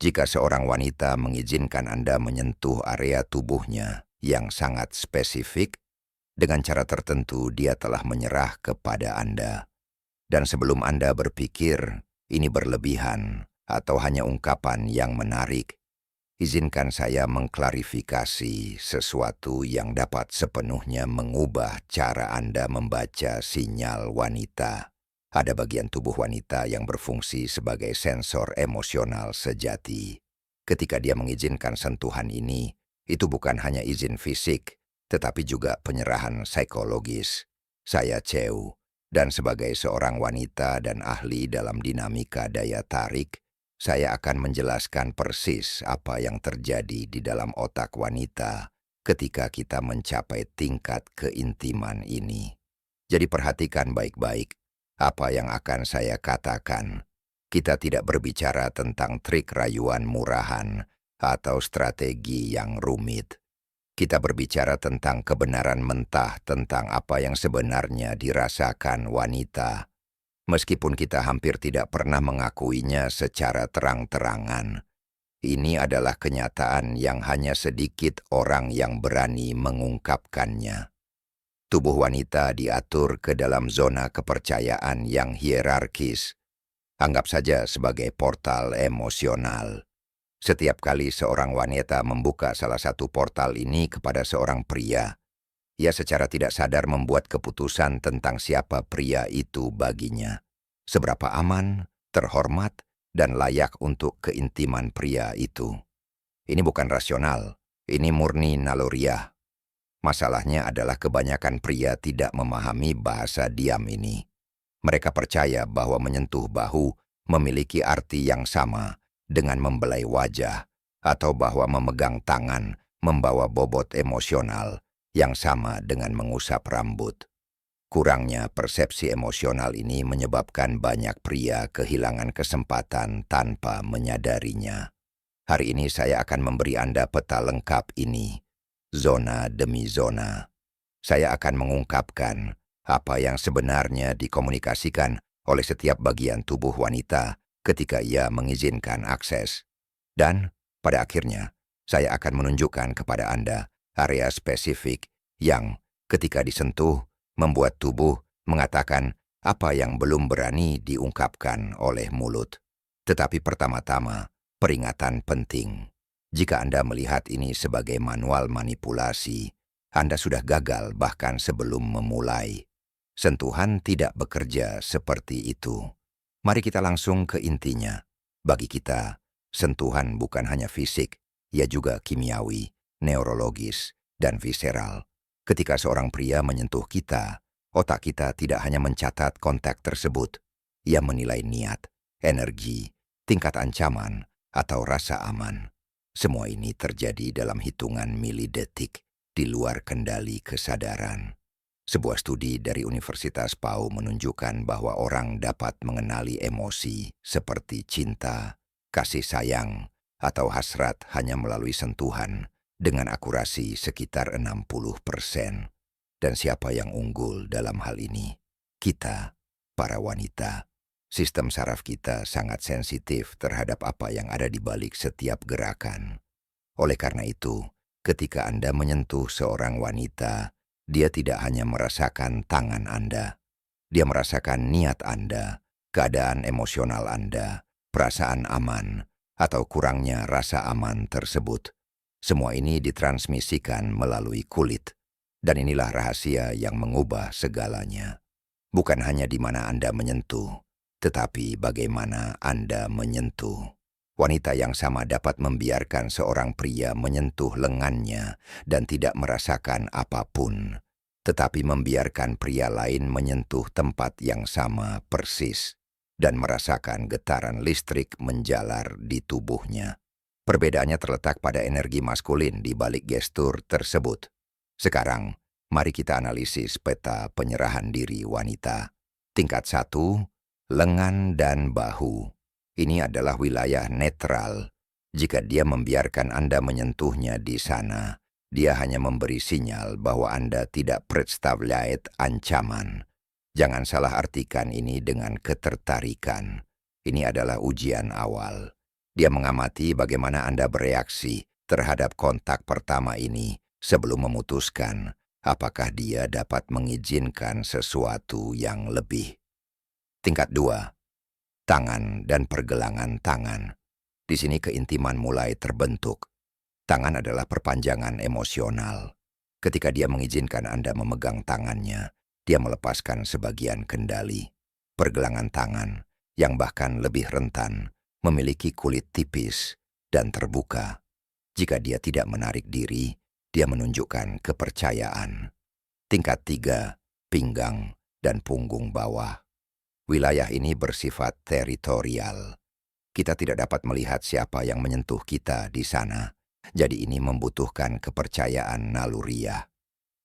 Jika seorang wanita mengizinkan Anda menyentuh area tubuhnya yang sangat spesifik, dengan cara tertentu dia telah menyerah kepada Anda. Dan sebelum Anda berpikir ini berlebihan atau hanya ungkapan yang menarik, izinkan saya mengklarifikasi sesuatu yang dapat sepenuhnya mengubah cara Anda membaca sinyal wanita. Ada bagian tubuh wanita yang berfungsi sebagai sensor emosional sejati. Ketika dia mengizinkan sentuhan ini, itu bukan hanya izin fisik, tetapi juga penyerahan psikologis. Saya Cheu, dan sebagai seorang wanita dan ahli dalam dinamika daya tarik, saya akan menjelaskan persis apa yang terjadi di dalam otak wanita ketika kita mencapai tingkat keintiman ini. Jadi perhatikan baik-baik apa yang akan saya katakan. Kita tidak berbicara tentang trik rayuan murahan atau strategi yang rumit. Kita berbicara tentang kebenaran mentah tentang apa yang sebenarnya dirasakan wanita, meskipun kita hampir tidak pernah mengakuinya secara terang-terangan. Ini adalah kenyataan yang hanya sedikit orang yang berani mengungkapkannya. Tubuh wanita diatur ke dalam zona kepercayaan yang hierarkis. Anggap saja sebagai portal emosional. Setiap kali seorang wanita membuka salah satu portal ini kepada seorang pria, ia secara tidak sadar membuat keputusan tentang siapa pria itu baginya. Seberapa aman, terhormat, dan layak untuk keintiman pria itu. Ini bukan rasional, ini murni naluriah. Masalahnya adalah kebanyakan pria tidak memahami bahasa diam ini. Mereka percaya bahwa menyentuh bahu memiliki arti yang sama dengan membelai wajah, atau bahwa memegang tangan membawa bobot emosional yang sama dengan mengusap rambut. Kurangnya persepsi emosional ini menyebabkan banyak pria kehilangan kesempatan tanpa menyadarinya. Hari ini saya akan memberi Anda peta lengkap ini, zona demi zona. Saya akan mengungkapkan apa yang sebenarnya dikomunikasikan oleh setiap bagian tubuh wanita ketika ia mengizinkan akses. Dan pada akhirnya, saya akan menunjukkan kepada Anda area spesifik yang ketika disentuh membuat tubuh mengatakan apa yang belum berani diungkapkan oleh mulut. Tetapi pertama-tama, peringatan penting. Jika Anda melihat ini sebagai manual manipulasi, Anda sudah gagal bahkan sebelum memulai. Sentuhan tidak bekerja seperti itu. Mari kita langsung ke intinya. Bagi kita, sentuhan bukan hanya fisik, ia juga kimiawi, neurologis, dan visceral. Ketika seorang pria menyentuh kita, otak kita tidak hanya mencatat kontak tersebut. Ia menilai niat, energi, tingkat ancaman, atau rasa aman. Semua ini terjadi dalam hitungan milidetik di luar kendali kesadaran. Sebuah studi dari Universitas Pau menunjukkan bahwa orang dapat mengenali emosi seperti cinta, kasih sayang, atau hasrat hanya melalui sentuhan dengan akurasi sekitar 60%. Dan siapa yang unggul dalam hal ini? Kita, para wanita. Sistem saraf kita sangat sensitif terhadap apa yang ada di balik setiap gerakan. Oleh karena itu, ketika Anda menyentuh seorang wanita, dia tidak hanya merasakan tangan Anda. Dia merasakan niat Anda, keadaan emosional Anda, perasaan aman, atau kurangnya rasa aman tersebut. Semua ini ditransmisikan melalui kulit. Dan inilah rahasia yang mengubah segalanya. Bukan hanya di mana Anda menyentuh, tetapi bagaimana Anda menyentuh. Wanita yang sama dapat membiarkan seorang pria menyentuh lengannya dan tidak merasakan apapun, tetapi membiarkan pria lain menyentuh tempat yang sama persis dan merasakan getaran listrik menjalar di tubuhnya. Perbedaannya terletak pada energi maskulin di balik gestur tersebut. Sekarang, mari kita analisis peta penyerahan diri wanita. Tingkat 1, lengan dan bahu. Ini adalah wilayah netral. Jika dia membiarkan Anda menyentuhnya di sana, dia hanya memberi sinyal bahwa Anda tidak представляет ancaman. Jangan salah artikan ini dengan ketertarikan. Ini adalah ujian awal. Dia mengamati bagaimana Anda bereaksi terhadap kontak pertama ini sebelum memutuskan apakah dia dapat mengizinkan sesuatu yang lebih. Tingkat 2, tangan dan pergelangan tangan. Di sini keintiman mulai terbentuk. Tangan adalah perpanjangan emosional. Ketika dia mengizinkan Anda memegang tangannya, dia melepaskan sebagian kendali. Pergelangan tangan, yang bahkan lebih rentan, memiliki kulit tipis dan terbuka. Jika dia tidak menarik diri, dia menunjukkan kepercayaan. Tingkat 3, pinggang dan punggung bawah. Wilayah ini bersifat teritorial. Kita tidak dapat melihat siapa yang menyentuh kita di sana. Jadi ini membutuhkan kepercayaan naluriah.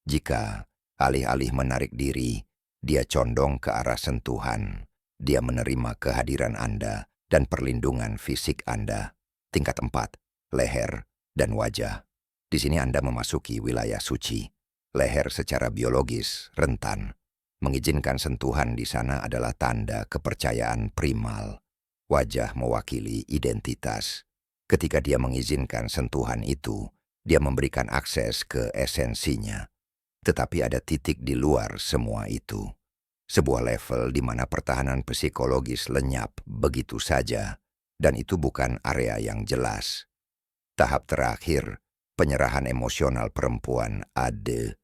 Jika alih-alih menarik diri, dia condong ke arah sentuhan. Dia menerima kehadiran Anda dan perlindungan fisik Anda. Tingkat 4, leher dan wajah. Di sini Anda memasuki wilayah suci. Leher secara biologis rentan. Mengizinkan sentuhan di sana adalah tanda kepercayaan primal. Wajah mewakili identitas. Ketika dia mengizinkan sentuhan itu, dia memberikan akses ke esensinya. Tetapi ada titik di luar semua itu. Sebuah level di mana pertahanan psikologis lenyap begitu saja, dan itu bukan area yang jelas. Tahap terakhir, penyerahan emosional perempuan Ade